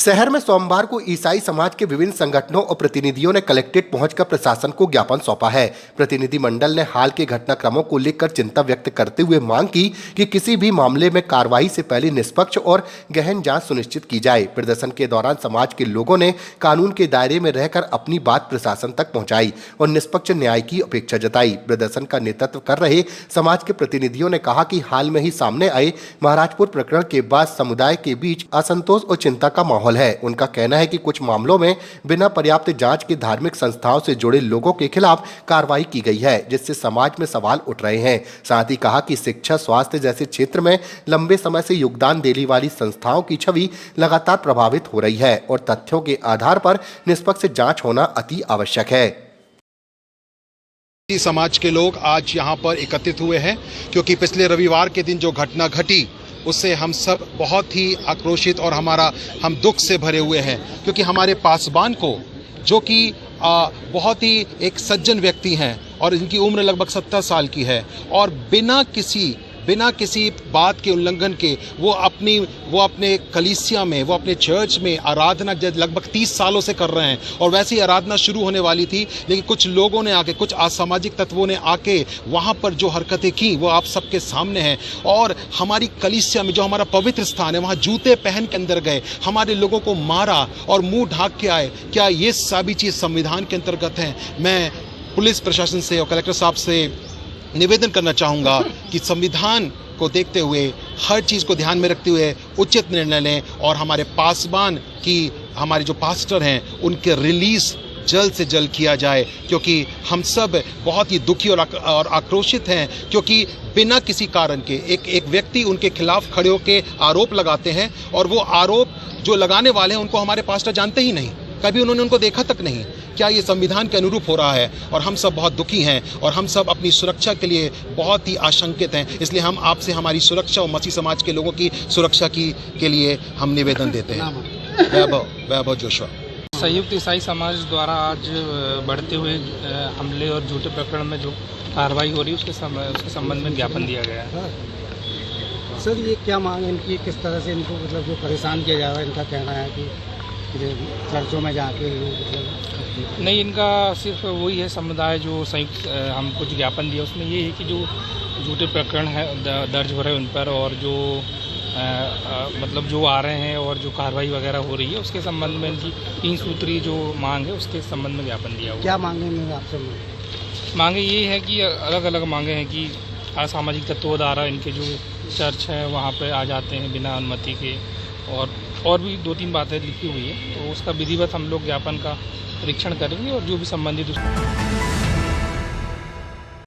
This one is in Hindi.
शहर में सोमवार को ईसाई समाज के विभिन्न संगठनों और प्रतिनिधियों ने कलेक्ट्रेट पहुंचकर प्रशासन को ज्ञापन सौंपा है। प्रतिनिधि मंडल ने हाल के घटनाक्रमों को लेकर चिंता व्यक्त करते हुए मांग की कि किसी भी मामले में कार्रवाई से पहले निष्पक्ष और गहन जांच सुनिश्चित की जाए। प्रदर्शन के दौरान समाज के लोगों ने कानून के दायरे में रहकर अपनी बात प्रशासन तक पहुंचाई और निष्पक्ष न्याय की अपेक्षा जताई। प्रदर्शन का नेतृत्व कर रहे समाज के प्रतिनिधियों ने कहा कि हाल में ही सामने आए महाराजपुर प्रकरण के बाद समुदाय के बीच असंतोष और चिंता का माहौल है। उनका कहना है कि कुछ मामलों में बिना पर्याप्त जांच के धार्मिक संस्थाओं से जुड़े लोगों के खिलाफ कार्रवाई की गई है, जिससे समाज में सवाल उठ रहे हैं। साथ ही कहा कि शिक्षा, स्वास्थ्य जैसे क्षेत्र में लंबे समय से योगदान देने वाली संस्थाओं की छवि लगातार प्रभावित हो रही है और तथ्यों के आधार पर निष्पक्ष जांच होना अति आवश्यक है। समाज के लोग आज यहाँ पर एकत्रित हुए हैं क्योंकि पिछले रविवार के दिन जो घटना घटी उससे हम सब बहुत ही आक्रोशित और हम दुख से भरे हुए हैं, क्योंकि हमारे पासबान को, जो कि बहुत ही एक सज्जन व्यक्ति हैं और इनकी उम्र लगभग 70 साल की है, और बिना किसी बात के उल्लंघन के वो अपने कलीसिया में, वो अपने चर्च में आराधना लगभग 30 सालों से कर रहे हैं। और वैसे ही आराधना शुरू होने वाली थी, लेकिन कुछ लोगों ने आके, कुछ असामाजिक तत्वों ने आके वहाँ पर जो हरकतें की वो आप सबके सामने हैं। और हमारी कलीसिया में, जो हमारा पवित्र स्थान है, वहाँ जूते पहन के अंदर गए, हमारे लोगों को मारा और मुँह ढाक के आए। क्या ये सभी चीज़ संविधान के अंतर्गत हैं? मैं पुलिस प्रशासन से और कलेक्टर साहब से निवेदन करना चाहूँगा कि संविधान को देखते हुए, हर चीज़ को ध्यान में रखते हुए उचित निर्णय लें और हमारे पासबान की, हमारे जो पास्टर हैं, उनके रिलीज़ जल्द से जल्द किया जाए, क्योंकि हम सब बहुत ही दुखी और आक्रोशित हैं, क्योंकि बिना किसी कारण के एक व्यक्ति उनके खिलाफ खड़े होकर आरोप लगाते हैं और वो आरोप जो लगाने वाले हैं उनको हमारे पास्टर जानते ही नहीं, कभी उन्होंने उनको देखा तक नहीं। क्या ये संविधान के अनुरूप हो रहा है? और हम सब बहुत दुखी हैं और हम सब अपनी सुरक्षा के लिए बहुत ही आशंकित हैं। इसलिए हम आपसे हमारी सुरक्षा और मसीह समाज के लोगों की सुरक्षा के लिए हम निवेदन देते हैं। वैभव जोशुआ। संयुक्त ईसाई समाज द्वारा आज बढ़ते हुए हमले और झूठे प्रकरण में जो कार्रवाई हो रही है उसके संबंध में ज्ञापन दिया गया है। सर, ये क्या मांग है इनकी? किस तरह से इनको मतलब जो परेशान किया जा रहा है? इनका कहना है कि चर्चों में जाके नहीं, इनका सिर्फ वही है, समुदाय जो संयुक्त हम कुछ ज्ञापन दिया उसमें ये है कि जो झूठे प्रकरण है दर्ज हो रहे हैं उन पर, और जो मतलब जो आ रहे हैं और जो कार्रवाई वगैरह हो रही है उसके संबंध में इनकी 3 सूत्री जो मांग है उसके संबंध में ज्ञापन दिया हुआ। क्या मांगे आपसे? मांगे ये है कि अलग अलग मांगे हैं कि असामाजिक तत्वों द्वारा इनके जो चर्च है वहाँ पर आ जाते हैं बिना अनुमति के, और भी 2-3 बातें लिखी हुई है, तो उसका विधिवत हम लोग ज्ञापन का परीक्षण करेंगे और जो भी संबंधित